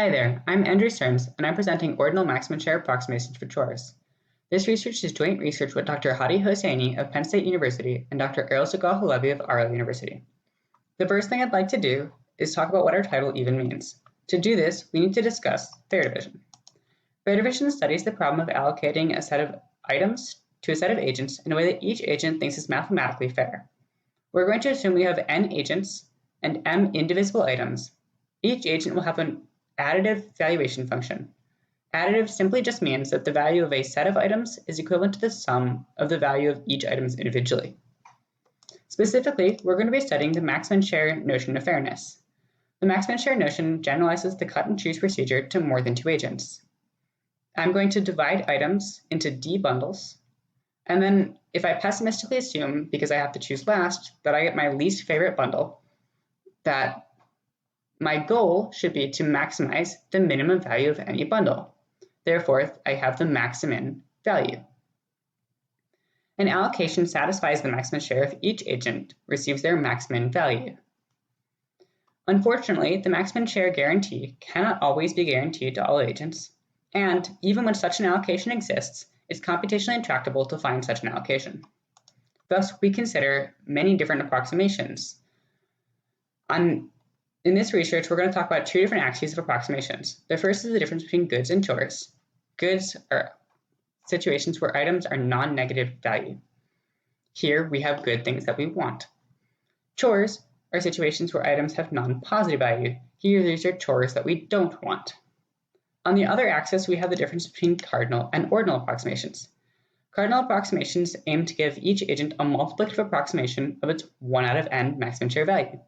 Hi there, I'm Andrew Stearns, and I'm presenting Ordinal Maximin Share Approximations for Chores. This research is joint research with Dr. Hadi Hosseini of Penn State University and Dr. Erol Segal-Halevi of Aarhus University. The first thing I'd like to do is talk about what our title even means. To do this, we need to discuss fair division. Fair division studies the problem of allocating a set of items to a set of agents in a way that each agent thinks is mathematically fair. We're going to assume we have n agents and m indivisible items. Each agent will have an additive valuation function. Additive simply just means that the value of a set of items is equivalent to the sum of the value of each item individually. Specifically, we're going to be studying the Maximin share notion of fairness. The Maximin share notion generalizes the cut and choose procedure to more than two agents. I'm going to divide items into D bundles, and then if I pessimistically assume, because I have to choose last, that I get my least favorite bundle, that my goal should be to maximize the minimum value of any bundle. Therefore, I have the Maximin value. An allocation satisfies the Maximin share if each agent receives their Maximin value. Unfortunately, the Maximin share guarantee cannot always be guaranteed to all agents, and even when such an allocation exists, it's computationally intractable to find such an allocation. Thus, we consider many different approximations. In this research, we're going to talk about two different axes of approximations. The first is the difference between goods and chores. Goods are situations where items are non-negative value. Here, we have good things that we want. Chores are situations where items have non-positive value. Here, these are chores that we don't want. On the other axis, we have the difference between cardinal and ordinal approximations. Cardinal approximations aim to give each agent a multiplicative approximation of its 1 out of n Maximin share value.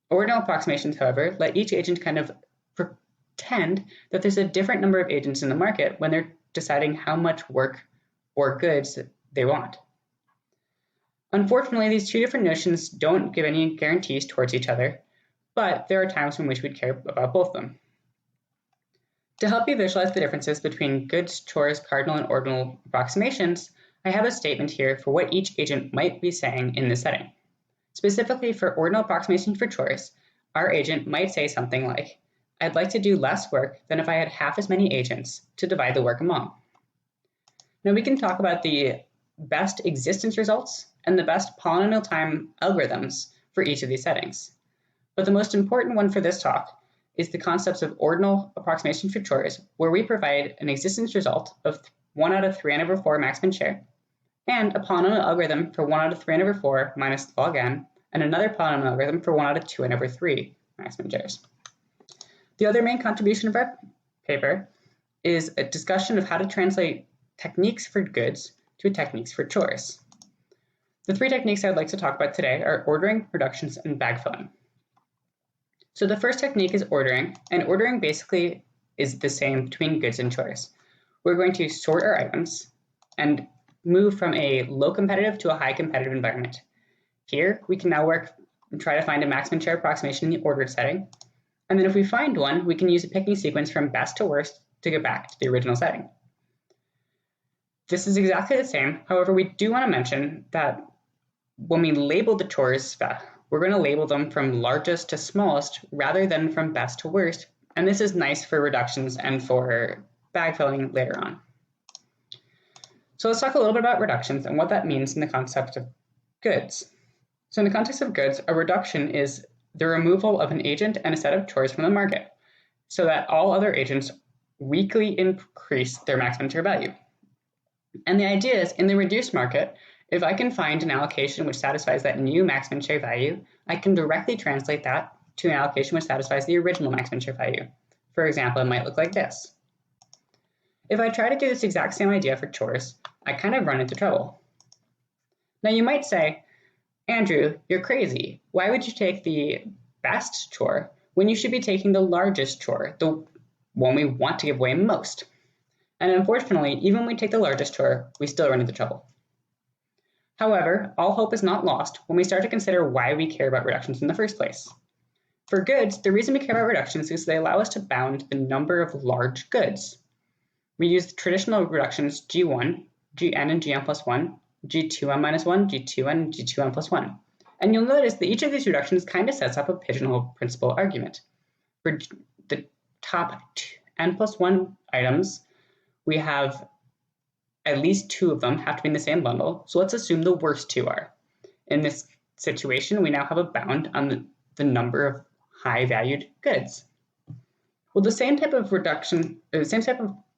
Ordinal approximations, however, let each agent kind of pretend that there's a different number of agents in the market when they're deciding how much work or goods they want. Unfortunately, these two different notions don't give any guarantees towards each other, but there are times in which we'd care about both of them. To help you visualize the differences between goods, chores, cardinal, and ordinal approximations, I have a statement here for what each agent might be saying in this setting. Specifically for ordinal approximations for chores, our agent might say something like, I'd like to do less work than if I had half as many agents to divide the work among. Now we can talk about the best existence results and the best polynomial time algorithms for each of these settings. But the most important one for this talk is the concepts of ordinal approximation for chores, where we provide an existence result of 1 out of 3n over 4 Maximin share, and a polynomial algorithm for 1 out of 3n over 4 minus log n, and another polynomial algorithm for 1 out of 2n over 3 Maximin shares. The other main contribution of our paper is a discussion of how to translate techniques for goods to techniques for chores. The three techniques I would like to talk about today are ordering, reductions, and bag filling. So the first technique is ordering, and ordering basically is the same between goods and chores. We're going to sort our items and move from a low competitive to a high competitive environment. Here, we can now work and try to find a Maximin share approximation in the ordered setting. And then if we find one, we can use a picking sequence from best to worst to get back to the original setting. This is exactly the same. However, we do want to mention that when we label the chores, we're going to label them from largest to smallest rather than from best to worst. And this is nice for reductions and for bag filling later on. So let's talk a little bit about reductions and what that means in the concept of goods. So in the context of goods, a reduction is the removal of an agent and a set of chores from the market so that all other agents weakly increase their Maximin share value. And the idea is in the reduced market, if I can find an allocation which satisfies that new Maximin share value, I can directly translate that to an allocation which satisfies the original Maximin share value. For example, it might look like this. If I try to do this exact same idea for chores, I kind of run into trouble. Now you might say, Andrew, you're crazy. Why would you take the best chore when you should be taking the largest chore, the one we want to give away most? And unfortunately, even when we take the largest chore, we still run into trouble. However, all hope is not lost when we start to consider why we care about reductions in the first place. For goods, the reason we care about reductions is they allow us to bound the number of large goods. We use the traditional reductions G1, Gn and Gn plus 1, G2n minus 1, G2n, and G2n plus 1. And you'll notice that each of these reductions kind of sets up a pigeonhole principal argument. For the top n+1 items, we have at least 2 of them have to be in the same bundle. So let's assume the worst 2 are. In this situation, we now have a bound on the number of high-valued goods. Well, the same type of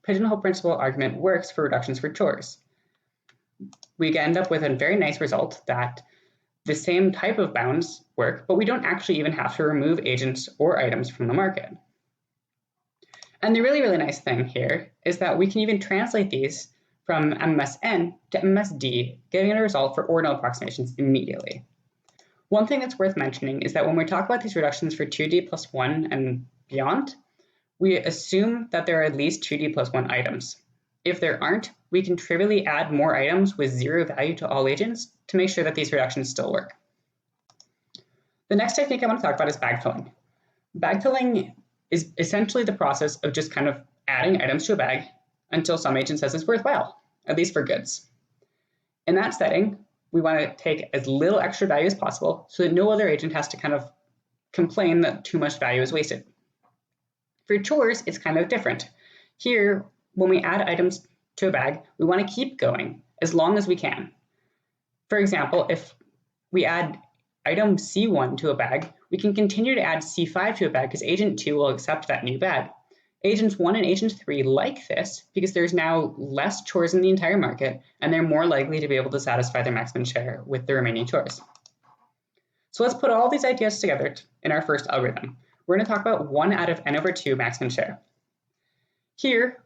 pigeonhole principle argument works for reductions for chores. We end up with a very nice result that the same type of bounds work, but we don't actually even have to remove agents or items from the market. And the really, really nice thing here is that we can even translate these from MMSN to MMSD, getting a result for ordinal approximations immediately. One thing that's worth mentioning is that when we talk about these reductions for 2D plus 1 and beyond, we assume that there are at least 2D plus 1 items. If there aren't, we can trivially add more items with 0 value to all agents to make sure that these reductions still work. The next technique I want to talk about is bag filling. Bag filling is essentially the process of just kind of adding items to a bag until some agent says it's worthwhile, at least for goods. In that setting, we want to take as little extra value as possible so that no other agent has to kind of complain that too much value is wasted. For chores, it's kind of different. Here, when we add items to a bag, we want to keep going as long as we can. For example, if we add item C1 to a bag, we can continue to add C5 to a bag because agent 2 will accept that new bag. Agents 1 and agent 3 like this because there's now less chores in the entire market and they're more likely to be able to satisfy their maximum share with the remaining chores. So let's put all these ideas together in our first algorithm. We're going to talk about 1 out of n over 2 maximum share. Here,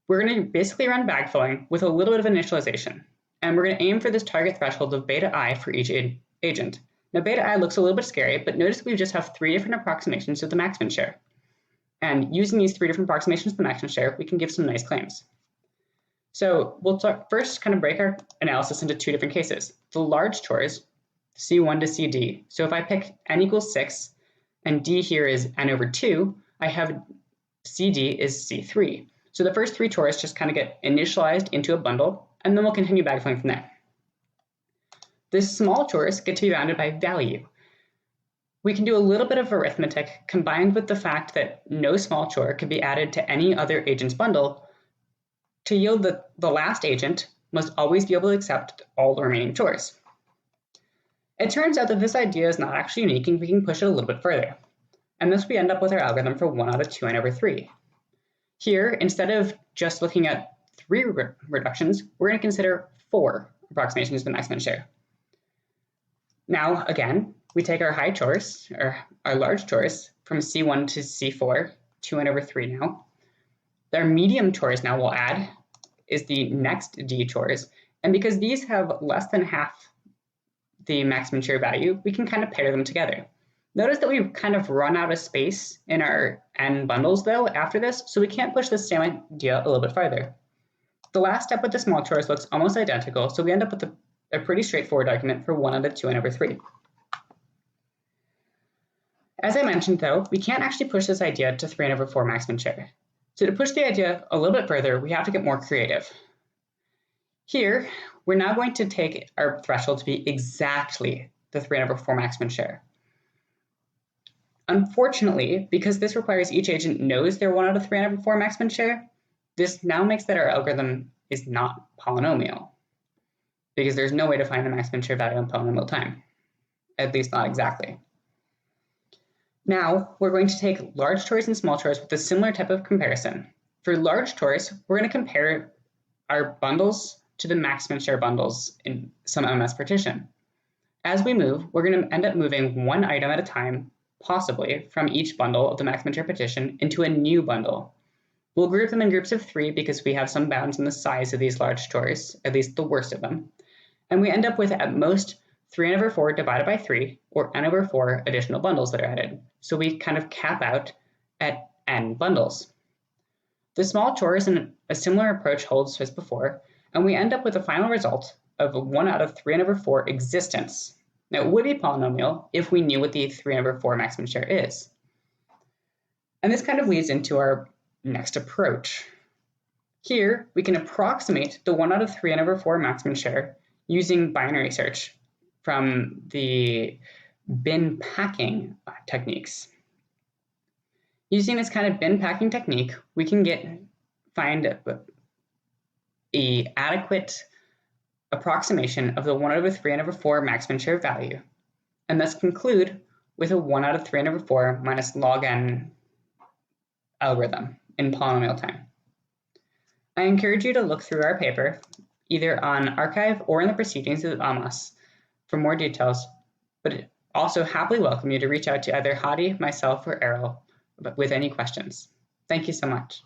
we're going to basically run bag filling with a little bit of initialization, and we're going to aim for this target threshold of beta I for each agent. Now, beta I looks a little bit scary, but notice we just have 3 different approximations of the maximum share. And using these 3 different approximations of the maximum share, we can give some nice claims. So we'll first kind of break our analysis into 2 different cases. The large chores, C1 to CD. So if I pick n equals 6, and D here is n over 2, I have CD is C3. So the first 3 chores just kind of get initialized into a bundle, and then we'll continue bag filling from there. The small chores get to be bounded by value. We can do a little bit of arithmetic combined with the fact that no small chore could be added to any other agent's bundle to yield that the last agent must always be able to accept all the remaining chores. It turns out that this idea is not actually unique and we can push it a little bit further. And thus we end up with our algorithm for 1 out of 2n over 3. Here, instead of just looking at 3 reductions, we're going to consider 4 approximations of the maximum share. Now, again, we take our high chores, or our large chores, from C1 to C4, 2n over 3 now. Our medium chores now we'll add is the next D chores, and because these have less than half the maximum share value, we can kind of pair them together. Notice that we've kind of run out of space in our n bundles, though, after this, so we can't push this same idea a little bit farther. The last step with the small chores looks almost identical, so we end up with a pretty straightforward argument for 1 out of 2n over 3. As I mentioned, though, we can't actually push this idea to 3n over 4 maximum share. So to push the idea a little bit further, we have to get more creative. Here, we're now going to take our threshold to be exactly the 3n over 4 maximum share. Unfortunately, because this requires each agent knows their 1 out of 3n over 4 maximum share, this now makes that our algorithm is not polynomial, because there's no way to find the maximum share value in polynomial time, at least not exactly. Now, we're going to take large chores and small chores with a similar type of comparison. For large chores, we're going to compare our bundles to the maximum share bundles in some MS partition. As we move, we're going to end up moving 1 item at a time, possibly, from each bundle of the maximum share partition into a new bundle. We'll group them in groups of 3 because we have some bounds in the size of these large chores, at least the worst of them. And we end up with, at most, 3n over 4 divided by 3, or n over 4 additional bundles that are added. So we kind of cap out at n bundles. The small chores in a similar approach holds as before, and we end up with a final result of a 1 out of 3n over 4 existence. Now, it would be polynomial if we knew what the 3n over 4 maximum share is. And this kind of leads into our next approach. Here, we can approximate the 1 out of 3n over 4 maximum share using binary search from the bin packing techniques. Using this kind of bin packing technique, we can find a adequate approximation of the 1 over 3 over 4 Maximin shared value, and thus conclude with a 1 out of 3 over 4 minus log n algorithm in polynomial time. I encourage you to look through our paper, either on arXiv or in the proceedings of AMAS for more details, but also happily welcome you to reach out to either Hadi, myself, or Errol with any questions. Thank you so much.